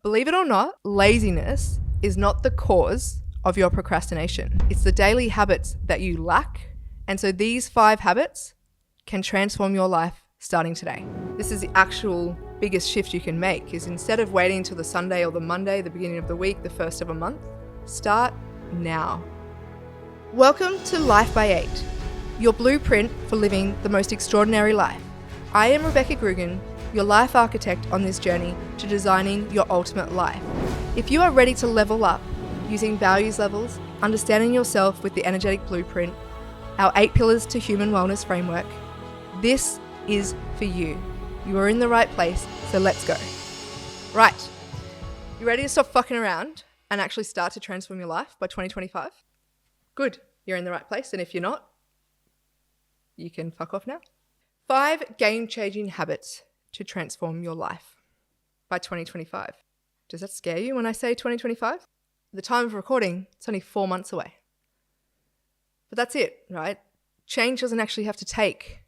Believe it or not, laziness is not the cause of your procrastination. It's the daily habits that you lack. And so these 5 habits can transform your life starting today. This is the actual biggest shift you can make, is instead of waiting until the Sunday or the Monday, the beginning of the week, the first of a month, start now. Welcome to Life by 8, your blueprint for living the most extraordinary life. I am Rebecca Grugan, your life architect on this journey to designing your ultimate life. If you are ready to level up using values levels, understanding yourself with the energetic blueprint, our 8 pillars to human wellness framework, this is for you. You are in the right place, so let's go. Right, you ready to stop fucking around and actually start to transform your life by 2025? Good, you're in the right place, and if you're not, you can fuck off now. 5 game-changing habits to transform your life by 2025. Does that scare you when I say 2025? At the time of recording, it's only 4 months away. But that's it, right? Change doesn't actually have to take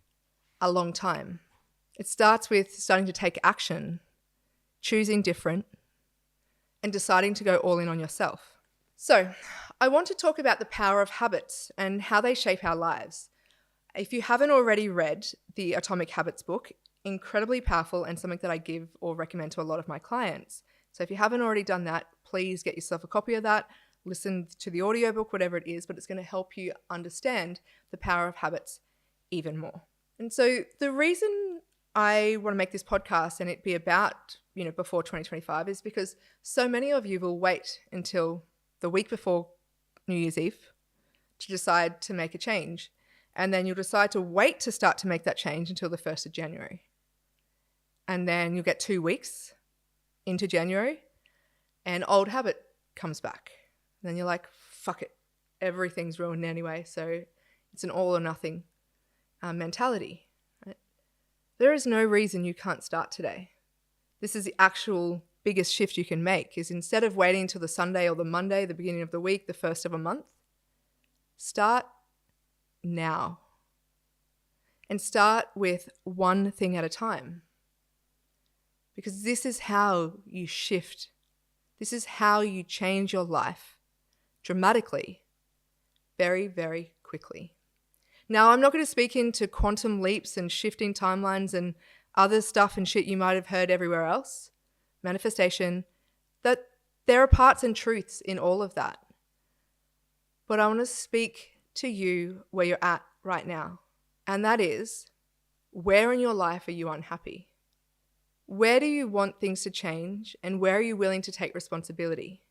a long time. It starts with starting to take action, choosing different, and deciding to go all in on yourself. So, I want to talk about the power of habits and how they shape our lives. If you haven't already read the Atomic Habits book, incredibly powerful and something that I give or recommend to a lot of my clients. So if you haven't already done that, please get yourself a copy of that, listen to the audiobook, whatever it is, but it's going to help you understand the power of habits even more. And so the reason I want to make this podcast and it be about, before 2025 is because so many of you will wait until the week before New Year's Eve to decide to make a change. And then you'll decide to wait to start to make that change until the 1st of January. And then you'll get 2 weeks into January and old habit comes back. And then you're like, fuck it, everything's ruined anyway. So it's an all or nothing mentality. Right? There is no reason you can't start today. This is the actual biggest shift you can make, is instead of waiting until the Sunday or the Monday, the beginning of the week, the first of a month, start now. And start with one thing at a time. Because this is how you shift. This is how you change your life dramatically, very, very quickly. Now, I'm not going to speak into quantum leaps and shifting timelines and other stuff and shit you might have heard everywhere else. Manifestation, that there are parts and truths in all of that. But I want to speak to you where you're at right now. And that is, where in your life are you unhappy? Where do you want things to change, and where are you willing to take responsibility?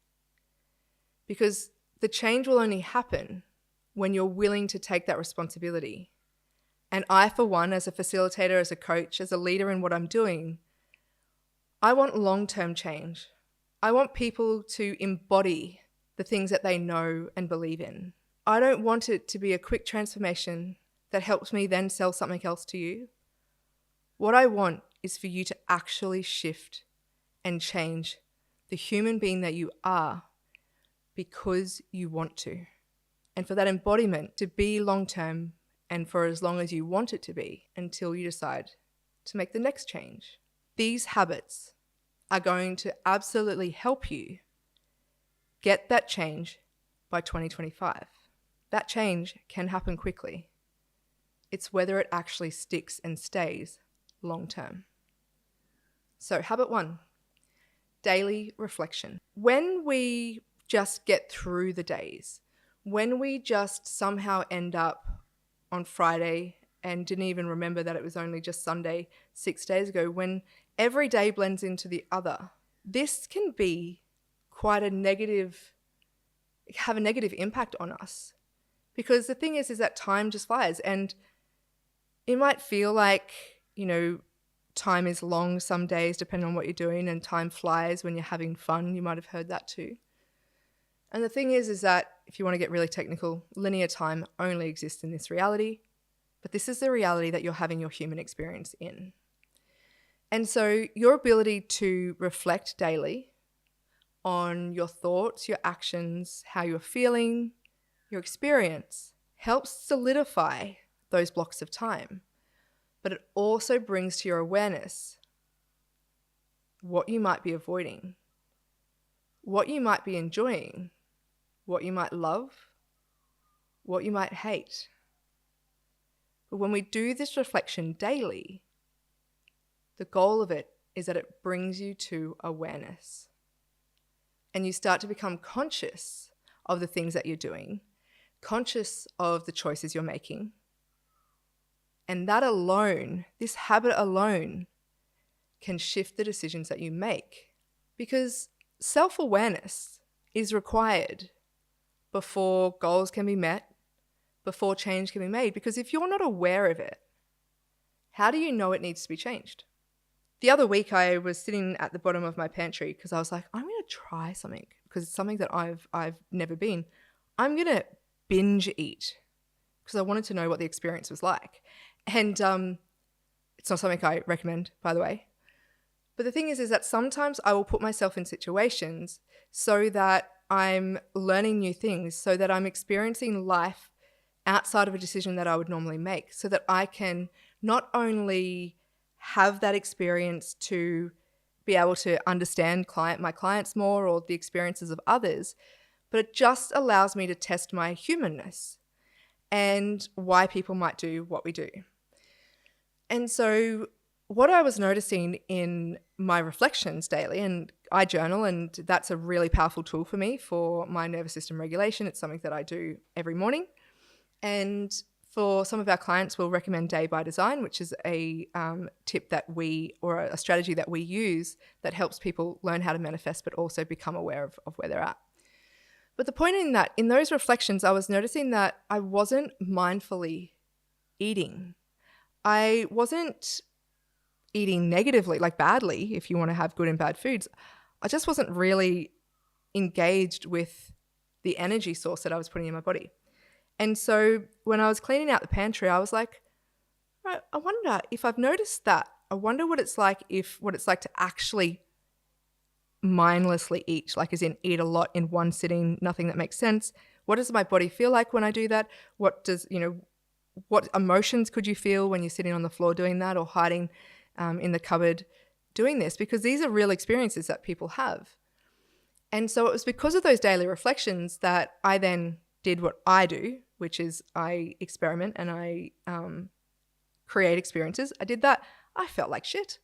Because the change will only happen when you're willing to take that responsibility. And I, for one, as a facilitator, as a coach, as a leader in what I'm doing, I want long-term change. I want people to embody the things that they know and believe in. I don't want it to be a quick transformation that helps me then sell something else to you. What I want is for you to actually shift and change the human being that you are because you want to. And for that embodiment to be long-term and for as long as you want it to be until you decide to make the next change. These habits are going to absolutely help you get that change by 2025. That change can happen quickly. It's whether it actually sticks and stays long-term. So habit 1, daily reflection. When we just get through the days, when we just somehow end up on Friday and didn't even remember that it was only just Sunday 6 days ago, when every day blends into the other, this can be quite have a negative impact on us. Because the thing is that time just flies, and it might feel like, time is long some days depending on what you're doing, and time flies when you're having fun. You might have heard that too. And the thing is that if you want to get really technical, linear time only exists in this reality, but this is the reality that you're having your human experience in. And so your ability to reflect daily on your thoughts, your actions, how you're feeling, your experience helps solidify those blocks of time. But it also brings to your awareness what you might be avoiding what you might be enjoying, what you might love, what you might hate. But when we do this reflection daily, the goal of it is that it brings you to awareness. And you start to become conscious of the things that you're doing, conscious of the choices you're making. And that alone, this habit alone, can shift the decisions that you make. Because self-awareness is required before goals can be met, before change can be made. Because if you're not aware of it, how do you know it needs to be changed? The other week I was sitting at the bottom of my pantry because I was like, I'm going to try something because it's something that I've never been. I'm going to binge eat because I wanted to know what the experience was like. And it's not something I recommend, by the way. But the thing is that sometimes I will put myself in situations so that I'm learning new things, so that I'm experiencing life outside of a decision that I would normally make, so that I can not only have that experience to be able to understand my clients more or the experiences of others, but it just allows me to test my humanness and why people might do what we do. And so what I was noticing in my reflections daily, and I journal, and that's a really powerful tool for me for my nervous system regulation. It's something that I do every morning. And for some of our clients, we'll recommend Day by Design, which is a tip that or a strategy that we use that helps people learn how to manifest, but also become aware of where they're at. But the point in those reflections, I was noticing that I wasn't mindfully eating. I wasn't eating negatively, like badly, if you want to have good and bad foods. I just wasn't really engaged with the energy source that I was putting in my body. And so when I was cleaning out the pantry, I was like, right, I wonder if I've noticed that. I wonder what it's like to actually mindlessly eat, like as in eat a lot in one sitting, nothing that makes sense. What does my body feel like when I do that? What emotions could you feel when you're sitting on the floor doing that, or hiding in the cupboard doing this? Because these are real experiences that people have. And so it was because of those daily reflections that I then did what I do, which is I experiment and I create experiences. I did that. I felt like shit.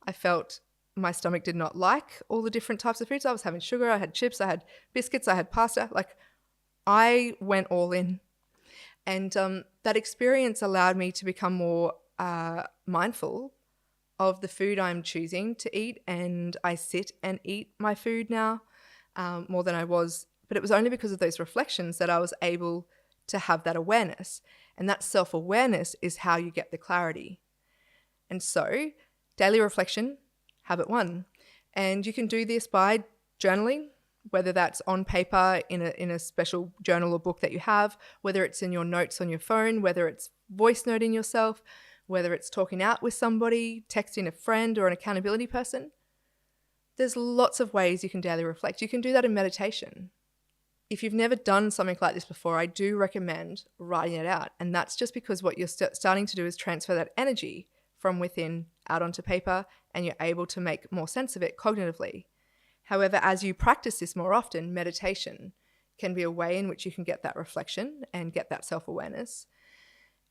I felt my stomach did not like all the different types of foods. I was having sugar, I had chips, I had biscuits, I had pasta. Like, I went all in. And that experience allowed me to become more mindful of the food I'm choosing to eat. And I sit and eat my food now more than I was. But it was only because of those reflections that I was able to have that awareness. And that self-awareness is how you get the clarity. And so, daily reflection, habit 1. And you can do this by journaling, whether that's on paper in a special journal or book that you have, whether it's in your notes on your phone, whether it's voice noting yourself, whether it's talking out with somebody, texting a friend or an accountability person. There's lots of ways you can daily reflect. You can do that in meditation. If you've never done something like this before, I do recommend writing it out. And that's just because what you're starting to do is transfer that energy from within out onto paper, and you're able to make more sense of it cognitively. However, as you practice this more often, meditation can be a way in which you can get that reflection and get that self-awareness.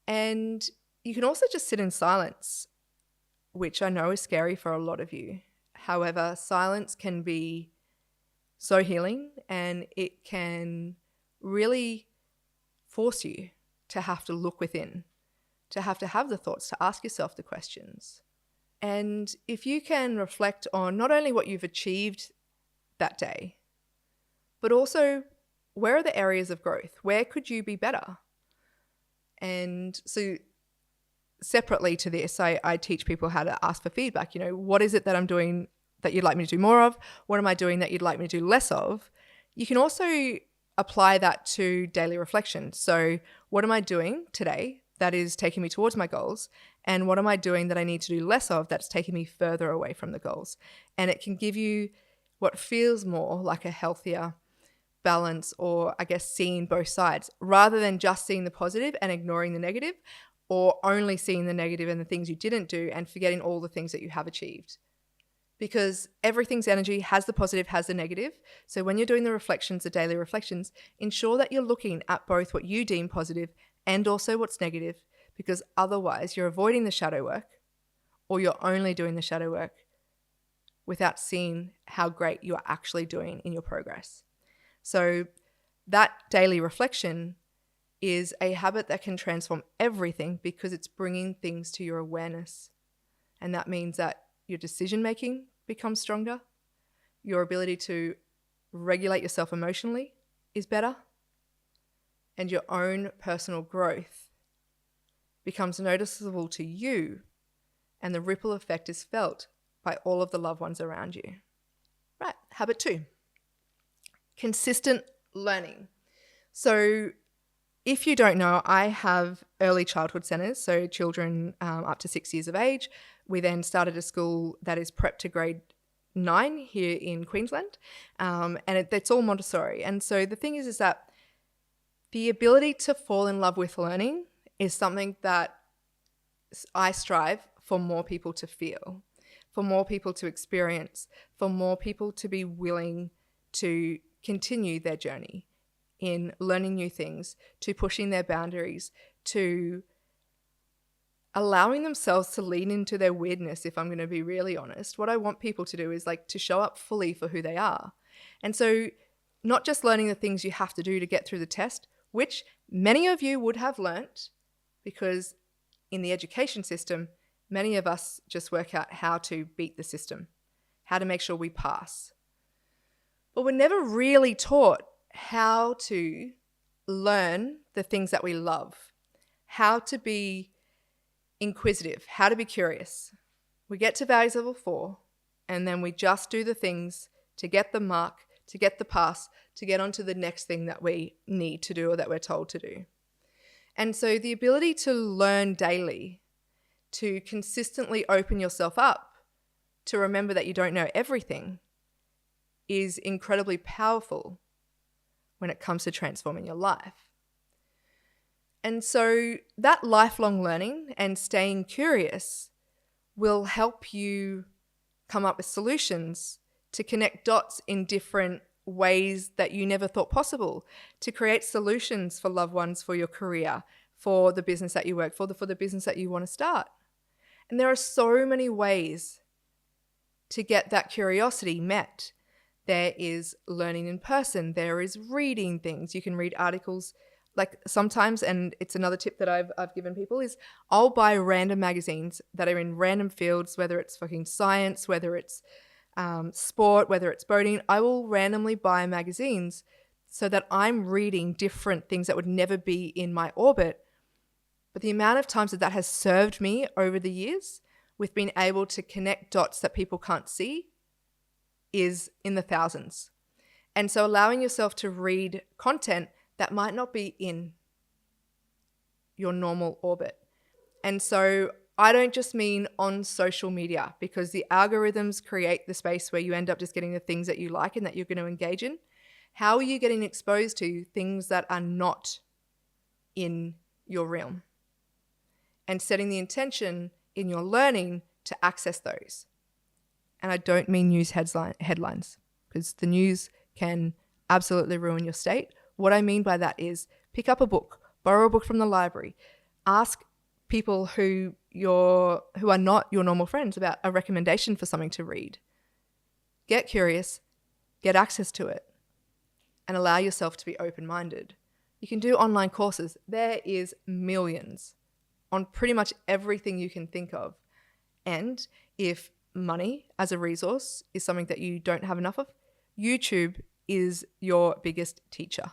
And you can also just sit in silence, which I know is scary for a lot of you. However, silence can be so healing, and it can really force you to have to look within, to have the thoughts, to ask yourself the questions. And if you can reflect on not only what you've achieved that day, but also where are the areas of growth? Where could you be better? And so separately to this, I teach people how to ask for feedback. What is it that I'm doing that you'd like me to do more of? What am I doing that you'd like me to do less of? You can also apply that to daily reflection. So what am I doing today that is taking me towards my goals? And what am I doing that I need to do less of that's taking me further away from the goals? And it can give you what feels more like a healthier balance, or I guess seeing both sides, rather than just seeing the positive and ignoring the negative, or only seeing the negative and the things you didn't do and forgetting all the things that you have achieved. because everything's energy has the positive, has the negative. So when you're doing the reflections, the daily reflections, ensure that you're looking at both what you deem positive and also what's negative, because otherwise you're avoiding the shadow work, or you're only doing the shadow work without seeing how great you are actually doing in your progress. So that daily reflection is a habit that can transform everything because it's bringing things to your awareness. And that means that your decision making becomes stronger, your ability to regulate yourself emotionally is better, and your own personal growth becomes noticeable to you, and the ripple effect is felt by all of the loved ones around you. Right, habit 2, consistent learning. So if you don't know, I have early childhood centres, so children up to 6 years of age. We then started a school that is prep to grade 9 here in Queensland, and it's all Montessori. And so the thing is that the ability to fall in love with learning is something that I strive for more people to feel, for more people to experience, for more people to be willing to continue their journey in learning new things, to pushing their boundaries, to allowing themselves to lean into their weirdness. If I'm going to be really honest, what I want people to do is like to show up fully for who they are. And so not just learning the things you have to do to get through the test, which many of you would have learnt, because in the education system, many of us just work out how to beat the system, how to make sure we pass. But we're never really taught how to learn the things that we love, how to be inquisitive, how to be curious. We get to values level 4, and then we just do the things to get the mark, to get the pass, to get onto the next thing that we need to do or that we're told to do. And so the ability to learn daily, to consistently open yourself up, to remember that you don't know everything, is incredibly powerful when it comes to transforming your life. And so that lifelong learning and staying curious will help you come up with solutions to connect dots in different ways that you never thought possible, to create solutions for loved ones, for your career, for the business that you work for the business that you want to start. And there are so many ways to get that curiosity met. There is learning in person. There is reading things. You can read articles like sometimes, and it's another tip that I've given people, is I'll buy random magazines that are in random fields, whether it's fucking science, whether it's sport, whether it's boating. I will randomly buy magazines so that I'm reading different things that would never be in my orbit. But the amount of times that has served me over the years with being able to connect dots that people can't see is in the thousands. And so allowing yourself to read content that might not be in your normal orbit. And so I don't just mean on social media, because the algorithms create the space where you end up just getting the things that you like and that you're going to engage in. How are you getting exposed to things that are not in your realm? And setting the intention in your learning to access those. And I don't mean news headlines, because the news can absolutely ruin your state. What I mean by that is pick up a book, borrow a book from the library, ask people who are not your normal friends about a recommendation for something to read. Get curious, get access to it, and allow yourself to be open-minded. You can do online courses. There is millions on pretty much everything you can think of. And if money as a resource is something that you don't have enough of, YouTube is your biggest teacher.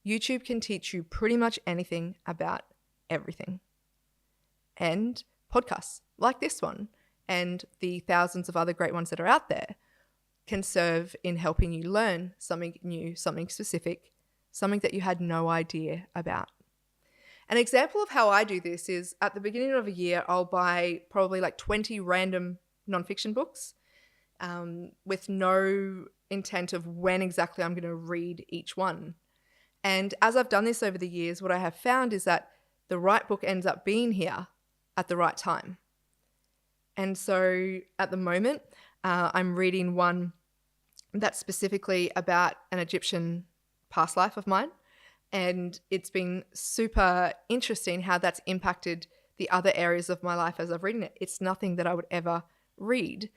YouTube can teach you pretty much anything about everything. And podcasts like this one and the thousands of other great ones that are out there can serve in helping you learn something new, something specific, something that you had no idea about. An example of how I do this is at the beginning of a year, I'll buy probably like 20 random nonfiction books with no intent of when exactly I'm going to read each one. And as I've done this over the years, what I have found is that the right book ends up being here at the right time. And so at the moment, I'm reading one that's specifically about an Egyptian past life of mine. And it's been super interesting how that's impacted the other areas of my life as I've read it. It's nothing that I would ever read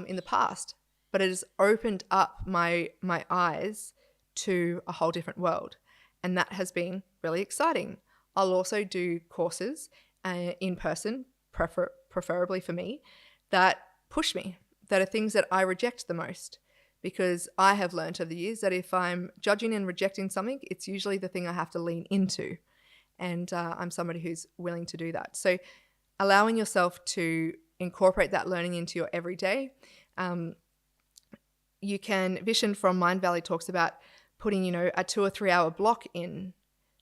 in the past, but it has opened up my eyes to a whole different world. And that has been really exciting. I'll also do courses in person, preferably for me, that push me, that are things that I reject the most. Because I have learned over the years that if I'm judging and rejecting something, it's usually the thing I have to lean into. And I'm somebody who's willing to do that. So allowing yourself to incorporate that learning into your everyday. You can, Vision from Mind Valley talks about putting, a 2 or 3 hour block in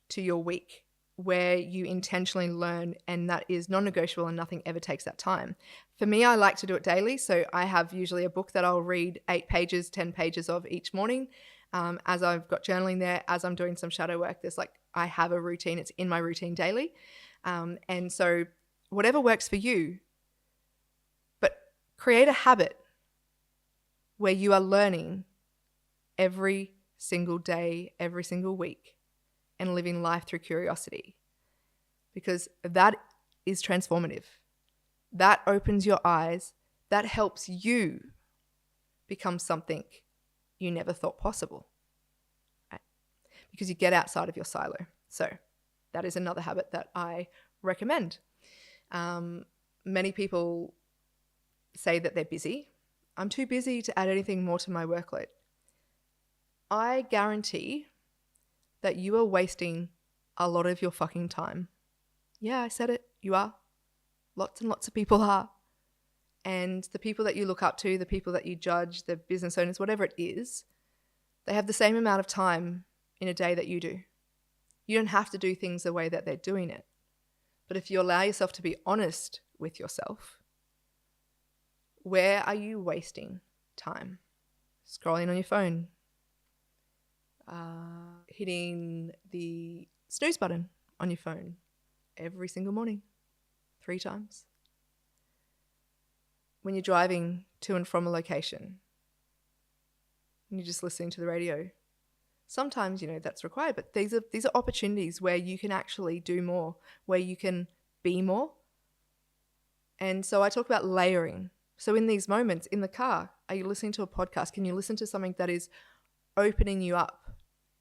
to your week where you intentionally learn, and that is non-negotiable and nothing ever takes that time. For me, I like to do it daily. So I have usually a book that I'll read 8 pages, 10 pages of each morning. As I've got journaling there, as I'm doing some shadow work, I have a routine. It's in my routine daily. And so whatever works for you, but create a habit where you are learning every single day, every single week, and living life through curiosity, because that is transformative. That opens your eyes. That helps you become something you never thought possible, right? Because you get outside of your silo. So that is another habit that I recommend. Many people say that they're busy. I'm too busy to add anything more to my workload. I guarantee that you are wasting a lot of your fucking time. Yeah, I said it. You are. Lots and lots of people are. And the people that you look up to, the people that you judge, the business owners, whatever it is, they have the same amount of time in a day that you do. You don't have to do things the way that they're doing it. But if you allow yourself to be honest with yourself, where are you wasting time? Scrolling on your phone, hitting the snooze button on your phone every single morning, 3 times. When you're driving to and from a location and you're just listening to the radio, sometimes, that's required, but these are opportunities where you can actually do more, where you can be more. And so I talk about layering. So in these moments in the car, are you listening to a podcast? Can you listen to something that is opening you up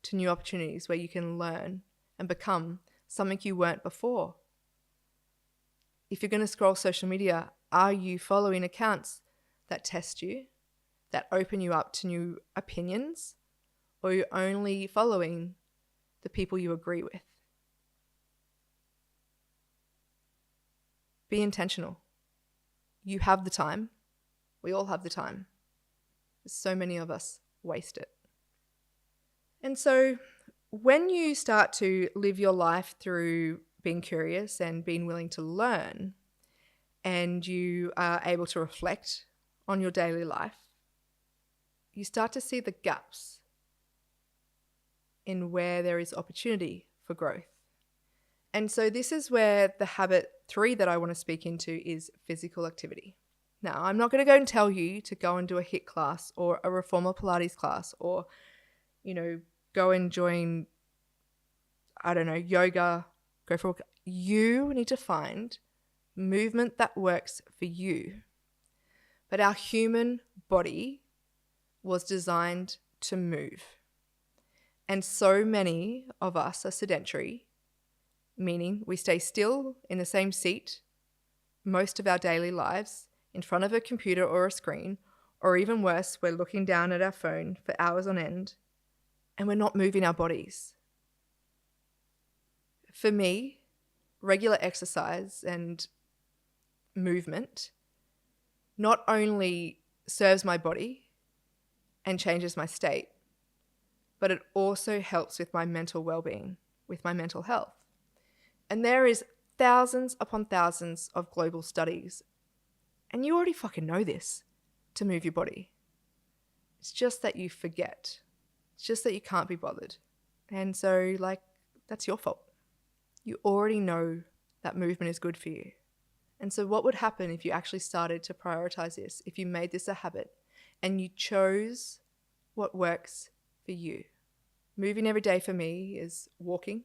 to new opportunities where you can learn and become something you weren't before? If you're going to scroll social media, are you following accounts that test you, that open you up to new opinions, or are you only following the people you agree with? Be intentional. You have the time. We all have the time. So many of us waste it. And so when you start to live your life through being curious and being willing to learn, and you are able to reflect on your daily life, you start to see the gaps in where there is opportunity for growth. And so this is where the habit 3 that I want to speak into is physical activity. Now, I'm not going to go and tell you to go and do a HIIT class or a reformer Pilates class or, go and join, yoga, go for a walk. You need to find movement that works for you. But our human body was designed to move. And so many of us are sedentary, meaning we stay still in the same seat most of our daily lives, in front of a computer or a screen, or even worse, we're looking down at our phone for hours on end, and we're not moving our bodies. For me, regular exercise and movement not only serves my body and changes my state, but it also helps with my mental well-being, with my mental health. And there is thousands upon thousands of global studies, and you already fucking know this, to move your body. It's just that you forget. It's just that you can't be bothered. And so, that's your fault. You already know that movement is good for you. And so what would happen if you actually started to prioritize this, if you made this a habit and you chose what works for you? Moving every day for me is walking.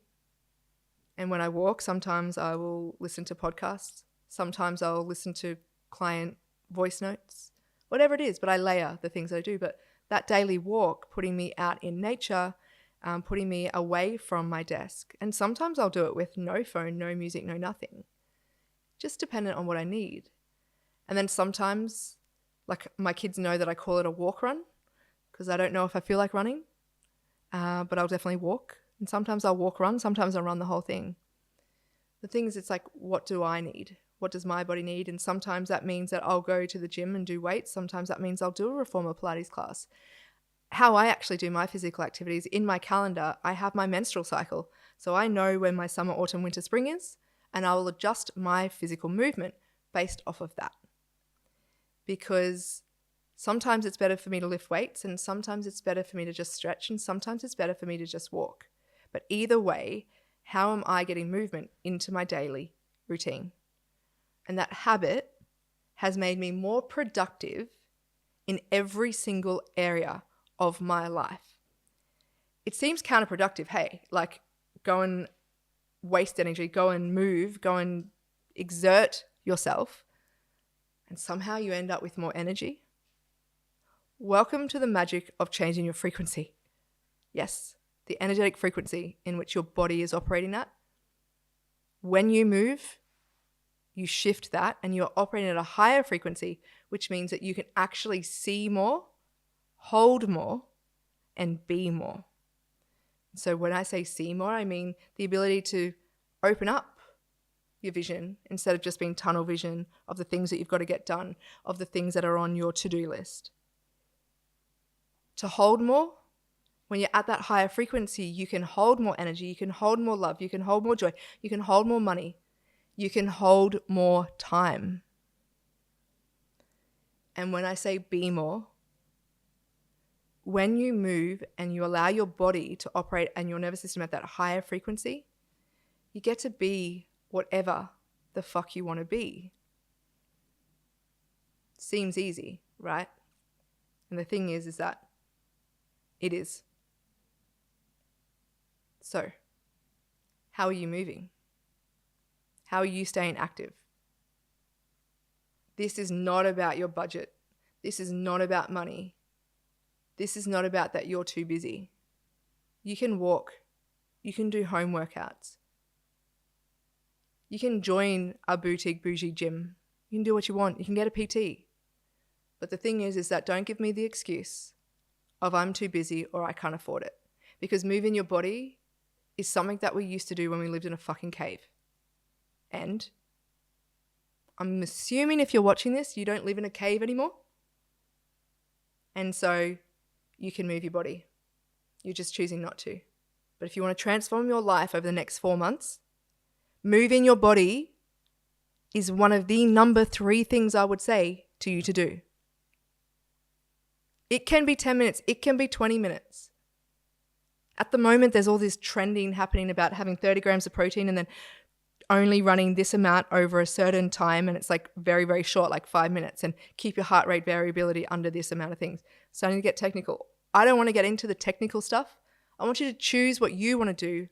And when I walk, sometimes I will listen to podcasts. Sometimes I'll listen to client voice notes, whatever it is, but I layer the things I do. But that daily walk, putting me out in nature, putting me away from my desk. And sometimes I'll do it with no phone, no music, no nothing. Just dependent on what I need. And then sometimes, like, my kids know that I call it a walk run because I don't know if I feel like running, but I'll definitely walk. And sometimes I'll walk run, sometimes I'll run the whole thing. The thing is, it's like, what do I need? What does my body need? And sometimes that means that I'll go to the gym and do weights. Sometimes that means I'll do a reformer Pilates class. How I actually do my physical activities, in my calendar, I have my menstrual cycle. So I know when my summer, autumn, winter, spring is, and I will adjust my physical movement based off of that. Because sometimes it's better for me to lift weights, and sometimes it's better for me to just stretch, and sometimes it's better for me to just walk. But either way, how am I getting movement into my daily routine? And that habit has made me more productive in every single area of my life. It seems counterproductive, hey, like, go and waste energy, go and move, go and exert yourself, and somehow you end up with more energy. Welcome to the magic of changing your frequency. Yes, the energetic frequency in which your body is operating at. When you move, you shift that and you're operating at a higher frequency, which means that you can actually see more, hold more, and be more. So when I say see more, I mean the ability to open up your vision instead of just being tunnel vision of the things that you've got to get done, of the things that are on your to-do list. To hold more, when you're at that higher frequency, you can hold more energy, you can hold more love, you can hold more joy, you can hold more money, you can hold more time. And when I say be more, when you move and you allow your body to operate and your nervous system at that higher frequency, you get to be whatever the fuck you want to be. Seems easy, right? And the thing is that it is. So, how are you moving? How are you staying active? This is not about your budget. This is not about money. This is not about that you're too busy. You can walk. You can do home workouts. You can join a boutique bougie gym. You can do what you want. You can get a PT. But the thing is that don't give me the excuse of I'm too busy or I can't afford it. Because moving your body is something that we used to do when we lived in a fucking cave. And I'm assuming if you're watching this, you don't live in a cave anymore. And so you can move your body. You're just choosing not to. But if you want to transform your life over the next 4 months, moving your body is one of the number 3 things I would say to you to do. It can be 10 minutes. It can be 20 minutes. At the moment, there's all this trending happening about having 30 grams of protein and then only running this amount over a certain time, and it's like very, very short, like 5 minutes, and keep your heart rate variability under this amount of things. Starting to get technical. I don't want to get into the technical stuff. I want you to choose what you want to do,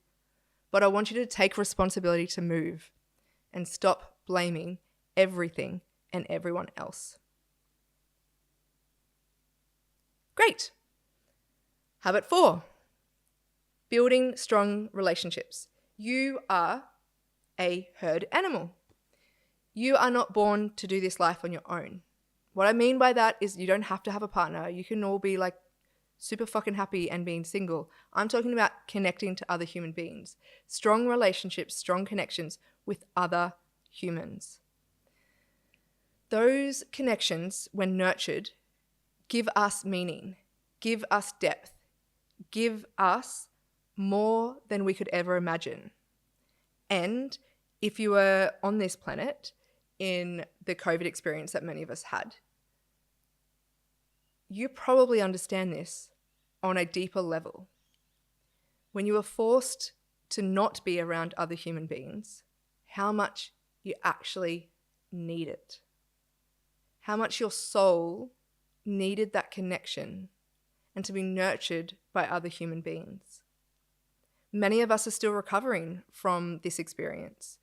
but I want you to take responsibility to move and stop blaming everything and everyone else. Great. Habit 4, building strong relationships. You are a herd animal. You are not born to do this life on your own. What I mean by that is you don't have to have a partner. You can all be like super fucking happy and being single. I'm talking about connecting to other human beings. Strong relationships, strong connections with other humans. Those connections, when nurtured, give us meaning, give us depth, give us more than we could ever imagine. And if you were on this planet in the COVID experience that many of us had, you probably understand this on a deeper level. When you are forced to not be around other human beings, how much you actually need it. How much your soul needed that connection and to be nurtured by other human beings. Many of us are still recovering from this experience,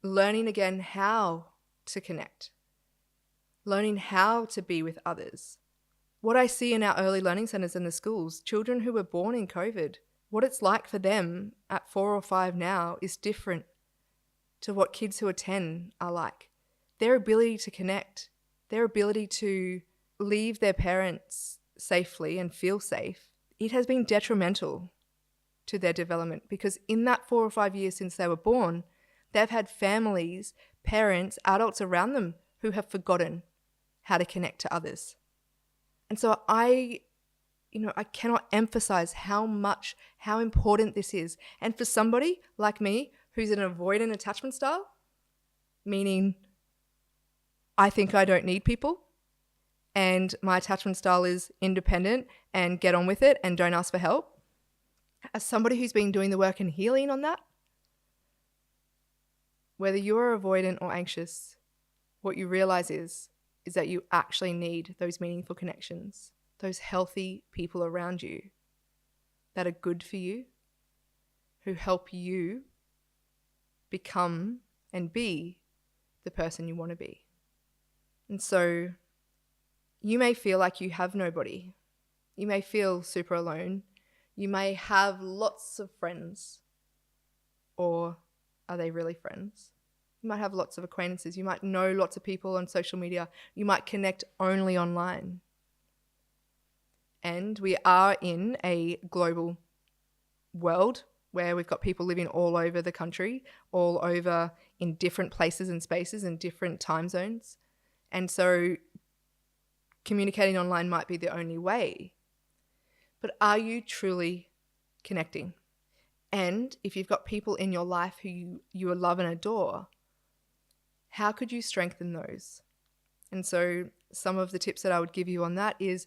learning again how to connect, learning how to be with others. What I see in our early learning centres in the schools, children who were born in COVID, what it's like for them at 4 or 5 now is different to what kids who are 10 are like. Their ability to connect, their ability to leave their parents safely and feel safe, it has been detrimental to their development, because in that 4 or 5 years since they were born, they've had families, parents, adults around them who have forgotten how to connect to others. And so I cannot emphasize how important this is. And for somebody like me who's an avoidant attachment style, meaning I think I don't need people, and my attachment style is independent and get on with it and don't ask for help. As somebody who's been doing the work and healing on that, whether you're avoidant or anxious, what you realize is that you actually need those meaningful connections, those healthy people around you that are good for you, who help you become and be the person you want to be. And so you may feel like you have nobody. You may feel super alone. You may have lots of friends. Or are they really friends? You might have lots of acquaintances. You might know lots of people on social media. You might connect only online. And we are in a global world where we've got people living all over the country, all over in different places and spaces and different time zones. And so communicating online might be the only way. But are you truly connecting? And if you've got people in your life who you love and adore, how could you strengthen those? And so some of the tips that I would give you on that is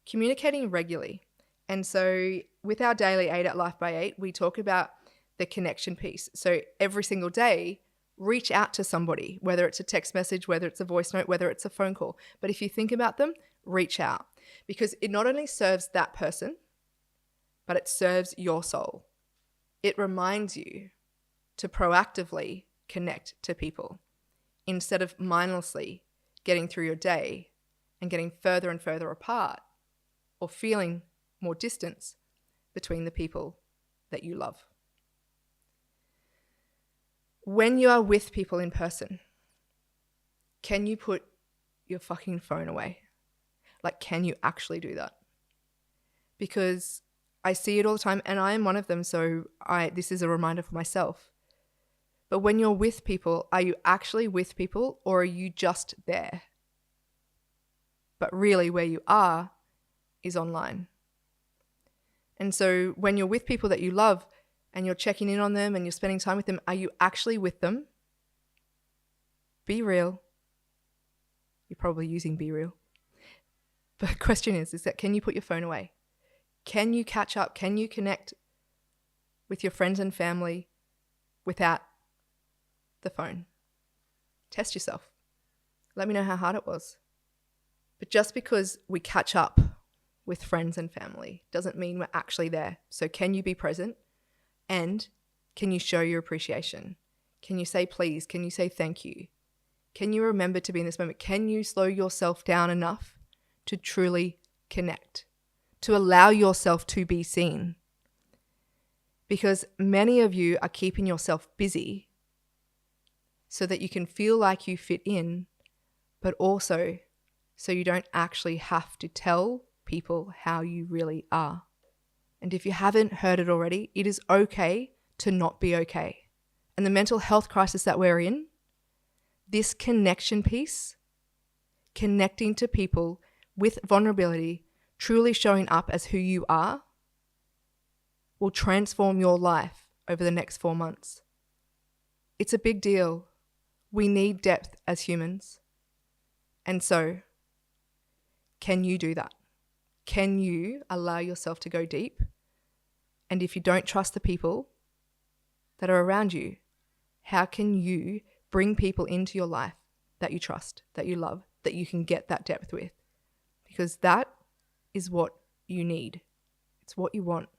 communicating regularly. And so with our daily 8 at Life by 8, we talk about the connection piece. So every single day, reach out to somebody, whether it's a text message, whether it's a voice note, whether it's a phone call. But if you think about them, reach out, because it not only serves that person, but it serves your soul. It reminds you to proactively connect to people instead of mindlessly getting through your day and getting further and further apart or feeling more distance between the people that you love. When you are with people in person, can you put your fucking phone away? Like, can you actually do that? Because I see it all the time, and I am one of them, so this is a reminder for myself. But when you're with people, are you actually with people, or are you just there? But really where you are is online. And so when you're with people that you love and you're checking in on them and you're spending time with them, are you actually with them? Be real. You're probably using Be Real. But the question is that can you put your phone away? Can you catch up? Can you connect with your friends and family without the phone? Test yourself. Let me know how hard it was. But just because we catch up with friends and family doesn't mean we're actually there. So can you be present? And can you show your appreciation? Can you say please? Can you say thank you? Can you remember to be in this moment? Can you slow yourself down enough to truly connect, to allow yourself to be seen? Because many of you are keeping yourself busy so that you can feel like you fit in, but also so you don't actually have to tell people how you really are. And if you haven't heard it already, it is okay to not be okay. And the mental health crisis that we're in, this connection piece, connecting to people with vulnerability, truly showing up as who you are, will transform your life over the next 4 months. It's a big deal. We need depth as humans. And so, can you do that? Can you allow yourself to go deep? And if you don't trust the people that are around you, how can you bring people into your life that you trust, that you love, that you can get that depth with. Because that is what you need. It's what you want,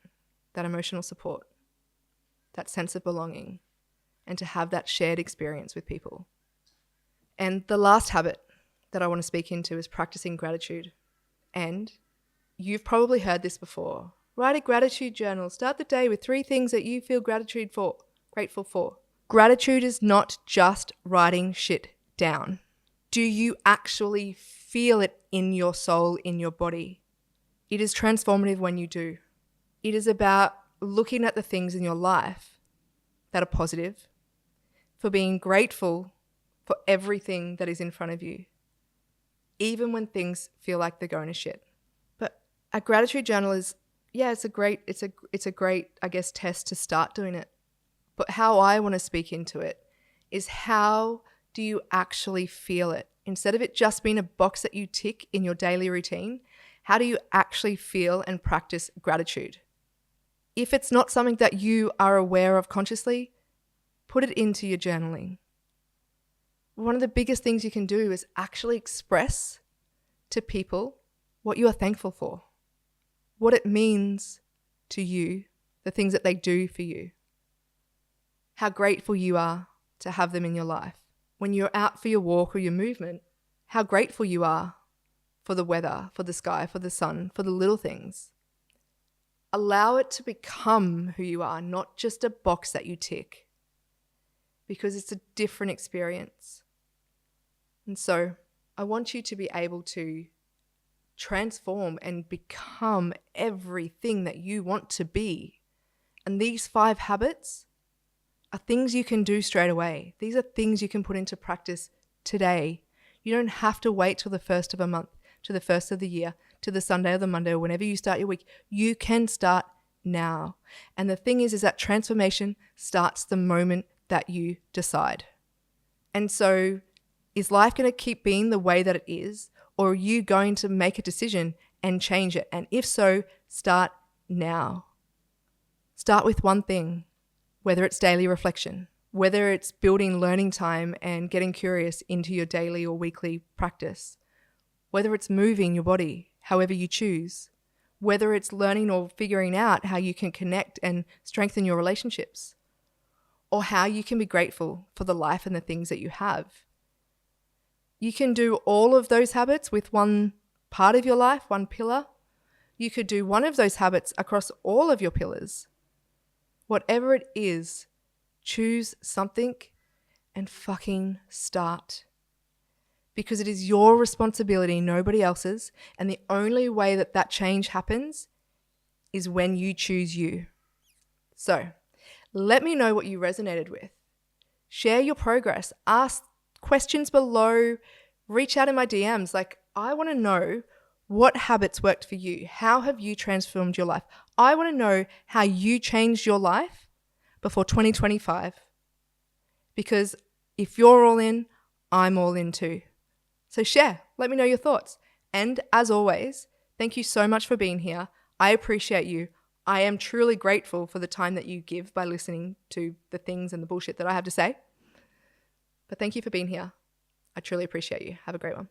that emotional support, that sense of belonging, and to have that shared experience with people. And the last habit that I want to speak into is practicing gratitude. And you've probably heard this before. Write a gratitude journal. Start the day with 3 things that you feel grateful for. Gratitude is not just writing shit down. Do you actually feel it in your soul, in your body? It is transformative when you do. It is about looking at the things in your life that are positive, for being grateful for everything that is in front of you, even when things feel like they're going to shit. But a gratitude journal is, it's a great, I guess, test to start doing it. But how I want to speak into it is, how do you actually feel it? Instead of it just being a box that you tick in your daily routine, how do you actually feel and practice gratitude? If it's not something that you are aware of consciously, put it into your journaling. One of the biggest things you can do is actually express to people what you are thankful for, what it means to you, the things that they do for you, how grateful you are to have them in your life. When you're out for your walk or your movement, how grateful you are for the weather, for the sky, for the sun, for the little things. Allow it to become who you are, not just a box that you tick, because it's a different experience. And so I want you to be able to transform and become everything that you want to be. And these 5 habits are things you can do straight away. These are things you can put into practice today. You don't have to wait till the 1st of a month, to the 1st of the year, to the Sunday or the Monday, or whenever you start your week. You can start now. And the thing is that transformation starts the moment that you decide. And so, is life going to keep being the way that it is, or are you going to make a decision and change it? And if so, start now. Start with one thing, whether it's daily reflection, whether it's building learning time and getting curious into your daily or weekly practice, whether it's moving your body, however you choose, whether it's learning or figuring out how you can connect and strengthen your relationships, or how you can be grateful for the life and the things that you have. You can do all of those habits with one part of your life, one pillar. You could do one of those habits across all of your pillars. Whatever it is, choose something and fucking start. Because it is your responsibility, nobody else's. And the only way that that change happens is when you choose you. So let me know what you resonated with. Share your progress. Ask questions below. Reach out in my DMs. I want to know what habits worked for you. How have you transformed your life? I want to know how you changed your life before 2025. Because if you're all in, I'm all in too. So share. Let me know your thoughts. And as always, thank you so much for being here. I appreciate you. I am truly grateful for the time that you give by listening to the things and the bullshit that I have to say. But thank you for being here. I truly appreciate you. Have a great one.